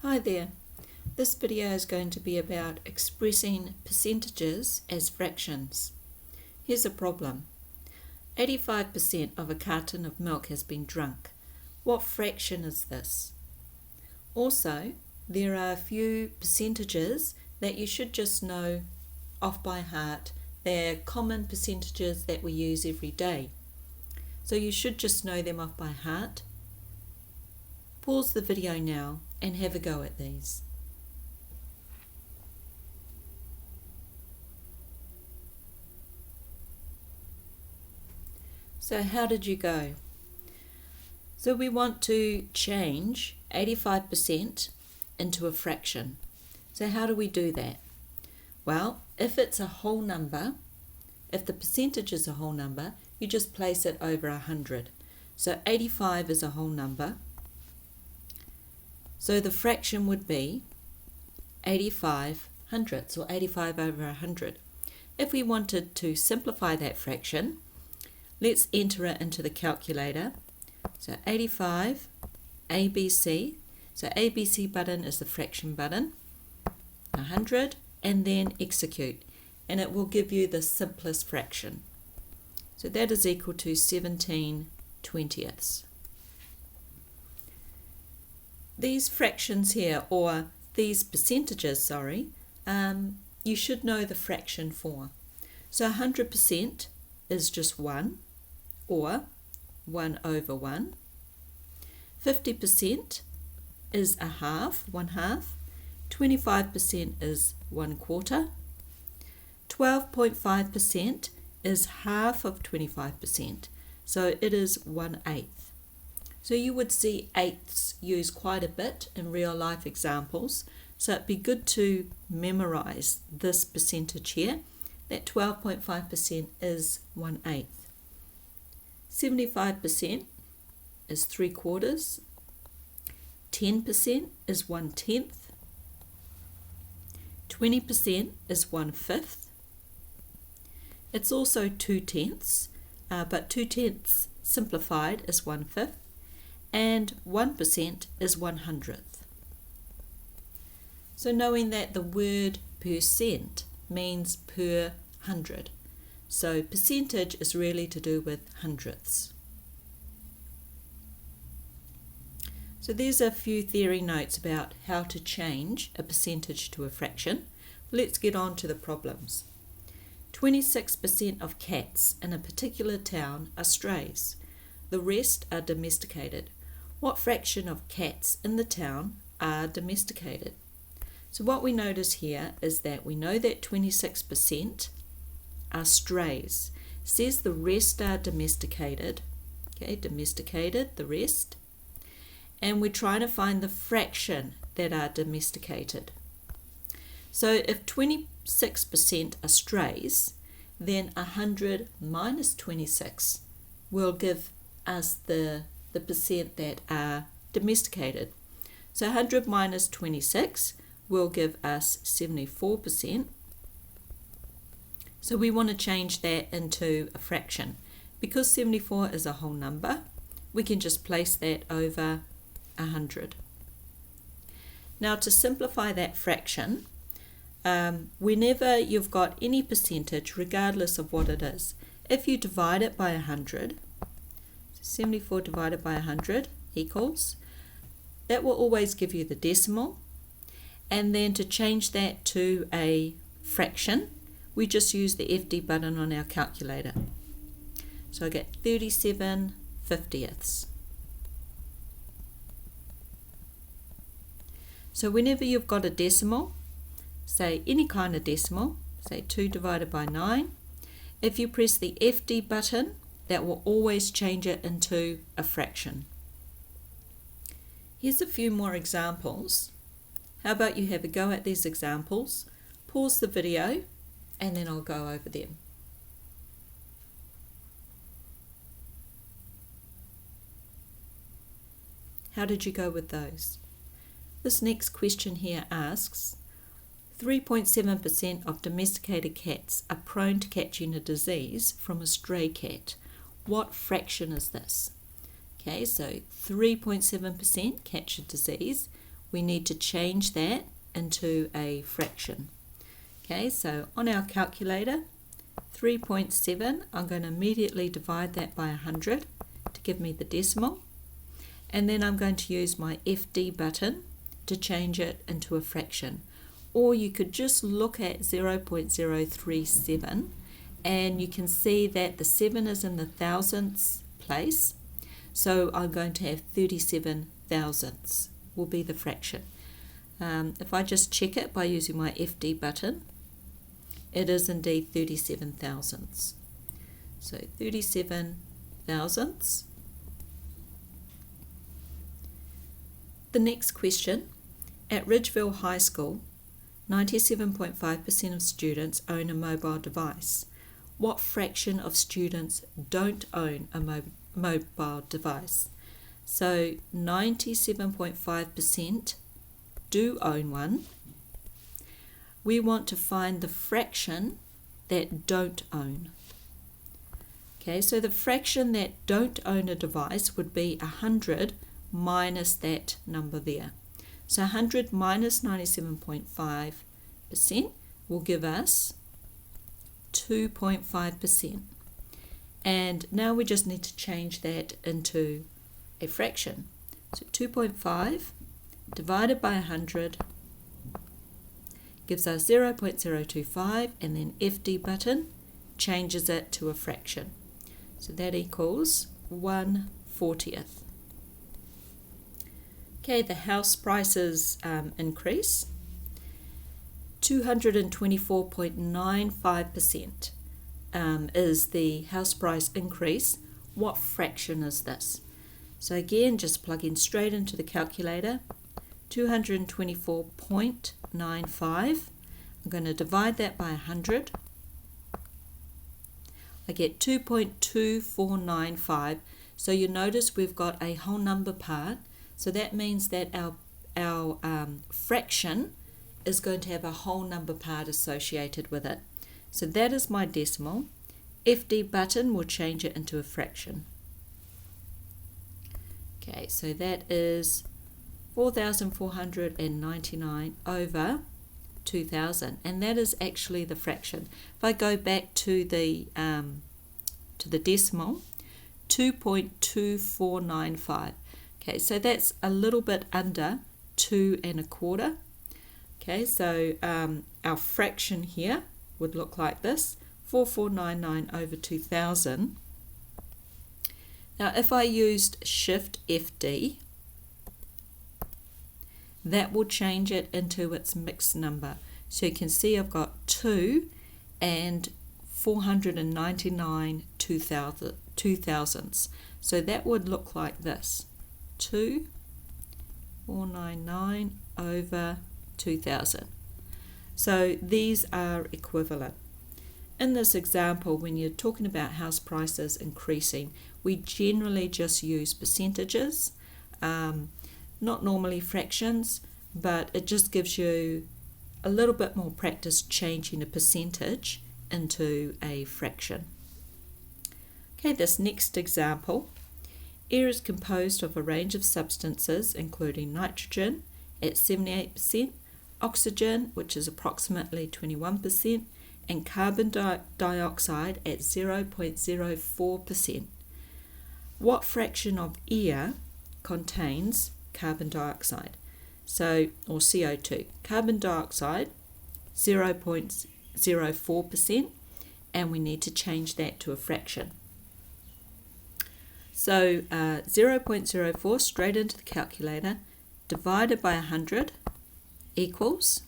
Hi there. This video is going to be about expressing percentages as fractions. Here's a problem. 85% of a carton of milk has been drunk. What fraction is this? Also, there are a few percentages that you should just know off by heart. They're common percentages that we use every day. So you should just know them off by heart. Pause the video now and have a go at these. So how did you go? So we want to change 85% into a fraction. So how do we do that? Well, if it's a whole number, if the percentage is a whole number, you just place it over 100. So 85 is a whole number. So the fraction would be 85 hundredths, or 85 over 100. If we wanted to simplify that fraction, let's enter it into the calculator. So 85 ABC. So ABC button is the fraction button. 100, and then execute. And it will give you the simplest fraction. So that is equal to 17/20. These fractions here, or these percentages, you should know the fraction for. So 100% is just 1, or 1 over 1. 50% is a half, 1/2. 25% is 1/4. 12.5% is half of 25%. So it is 1/8. So you would see eighths used quite a bit in real life examples. So it'd be good to memorize this percentage here, that 12.5% is 1/8. 75% is 3/4. 10% is 1/10. 20% is 1/5. It's also 2/10, but 2/10 simplified is 1/5. And 1% is 100th. So knowing that the word percent means per 100. So percentage is really to do with hundredths. So there's a few theory notes about how to change a percentage to a fraction. Let's get on to the problems. 26% of cats in a particular town are strays. The rest are domesticated. What fraction of cats in the town are domesticated? So what we notice here is that we know that 26% are strays. It says the rest are domesticated. Okay, domesticated, the rest. And we're trying to find the fraction that are domesticated. So if 26% are strays, then 100 minus 26 will give us the percent that are domesticated. So 100 minus 26 will give us 74%. So we want to change that into a fraction. Because 74 is a whole number, we can just place that over 100. Now to simplify that fraction, whenever you've got any percentage, regardless of what it is, if you divide it by 100, 74 divided by 100 equals, that will always give you the decimal. And then to change that to a fraction, we just use the FD button on our calculator. So I get 37/50. So whenever you've got a decimal, say any kind of decimal, say 2 divided by 9, if you press the FD button, that will always change it into a fraction. Here's a few more examples. How about you have a go at these examples, pause the video, and then I'll go over them. How did you go with those? This next question here asks, 3.7% of domesticated cats are prone to catching a disease from a stray cat. What fraction is this? Okay, so 3.7% catch a disease. we need to change that into a fraction. Okay, so on our calculator, 3.7, I'm going to immediately divide that by 100 to give me the decimal. And then I'm going to use my FD button to change it into a fraction. Or you could just look at 0.037 and you can see that the 7 is in the thousandths place. So I'm going to have 37 thousandths will be the fraction. If I just check it by using my FD button, it is indeed 37 thousandths. So 37 thousandths. The next question, at Ridgeville High School, 97.5% of students own a mobile device. What fraction of students don't own a mobile device? So 97.5% do own one. We want to find the fraction that don't own. Okay, so the fraction that don't own a device would be 100 minus that number there. So 100 minus 97.5% will give us 2.5%. And now we just need to change that into a fraction. So 2.5 divided by 100 gives us 0.025, and then FD button changes it to a fraction. So that equals 1/40th. Okay, the house prices increase. 224.95% is the house price increase. What fraction is this? So again, just plug in straight into the calculator. 224.95. I'm going to divide that by 100. I get 2.2495. So you notice we've got a whole number part. So that means that our fraction is going to have a whole number part associated with it. So that is my decimal. FD button will change it into a fraction. Okay, so that is 4,499 over 2,000, and that is actually the fraction. If I go back to the decimal, 2.2495. Okay, so that's a little bit under 2 1/4. Okay, so our fraction here would look like this, 4,499 over 2,000. Now, if I used Shift FD, that will change it into its mixed number. So you can see I've got 2 and 499 2,000ths. So that would look like this. 2,499 over 2,000. So these are equivalent. In this example, when you're talking about house prices increasing, we generally just use percentages, not normally fractions, but it just gives you a little bit more practice changing a percentage into a fraction. Okay, this next example. Air is composed of a range of substances, including nitrogen at 78%, oxygen, which is approximately 21%, and carbon dioxide at 0.04%. What fraction of air contains carbon dioxide? So, or CO2. Carbon dioxide, 0.04%, and we need to change that to a fraction. So 0.04 straight into the calculator, divided by 100 equals.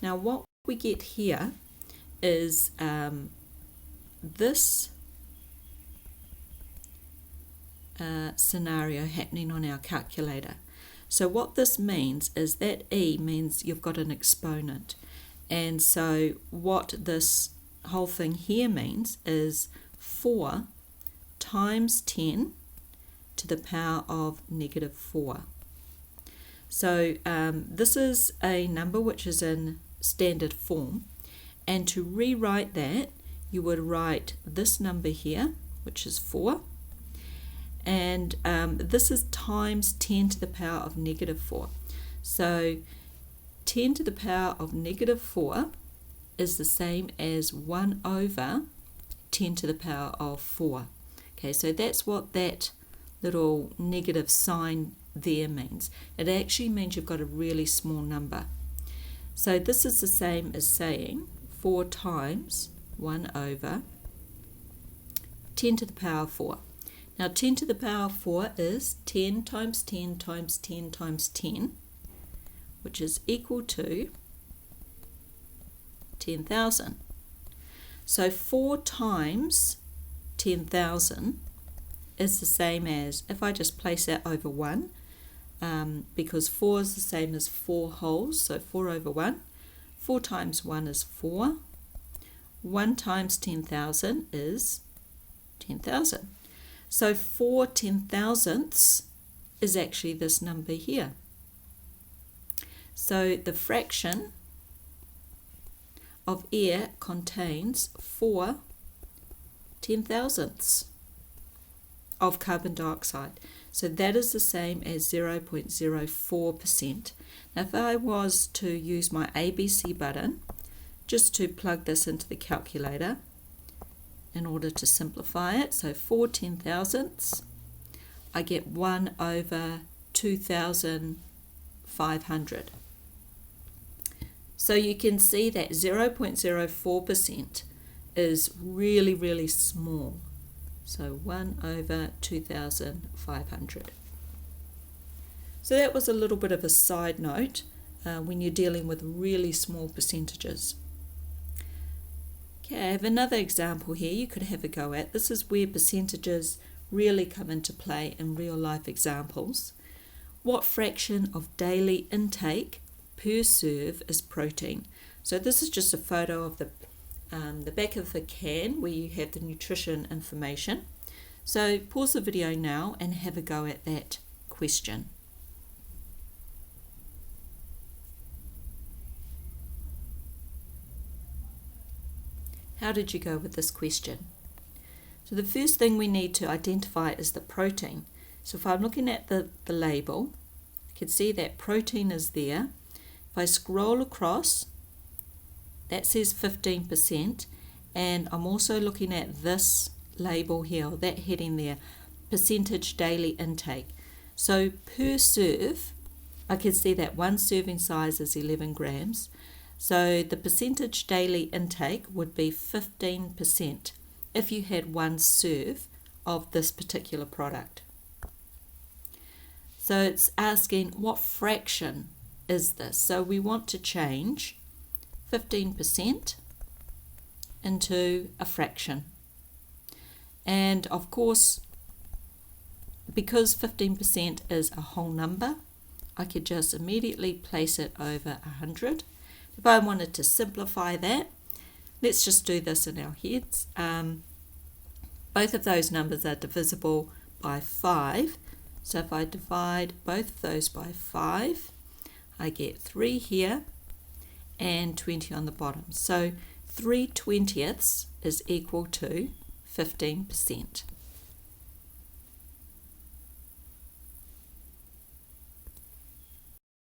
Now what we get here is this scenario happening on our calculator. So what this means is that E means you've got an exponent. And so what this whole thing here means is 4 times 10 to the power of negative 4. So this is a number which is in standard form, and to rewrite that you would write this number here, which is 4, and this is times 10 to the power of negative 4. So 10 to the power of negative 4 is the same as 1 over 10 to the power of 4. Okay, so that's what that little negative sign there means. It actually means you've got a really small number. So this is the same as saying 4 times 1 over 10 to the power of 4. Now 10 to the power of 4 is 10 times 10 times 10 times 10, which is equal to 10,000. So 4 times 10,000 is the same as, if I just place that over 1, because 4 is the same as 4 wholes, so 4 over 1. 4 times 1 is 4. 1 times 10,000 is 10,000. So 4 10,000ths is actually this number here. So the fraction of air contains 4 10,000ths of carbon dioxide. So that is the same as 0.04%. Now if I was to use my ABC button just to plug this into the calculator in order to simplify it, so 4 10,000ths, I get 1 over 2,500. So you can see that 0.04% is really, really small. So 1 over 2,500. So that was a little bit of a side note when you're dealing with really small percentages. Okay, I have another example here you could have a go at. This is where percentages really come into play in real life examples. What fraction of daily intake per serve is protein? So this is just a photo of the back of the can where you have the nutrition information. So pause the video now and have a go at that question. How did you go with this question? So the first thing we need to identify is the protein. So if I'm looking at the label, you can see that protein is there. If I scroll across, that says 15%, and I'm also looking at this label here, or that heading there, percentage daily intake. So per serve, I can see that one serving size is 11 grams. So the percentage daily intake would be 15% if you had one serve of this particular product. So it's asking what fraction is this? So we want to change 15% into a fraction. And of course, because 15% is a whole number, I could just immediately place it over 100. If I wanted to simplify that, let's just do this in our heads. Both of those numbers are divisible by 5. So if I divide both of those by 5, I get 3 here and 20 on the bottom. So 3/20ths is equal to 15%.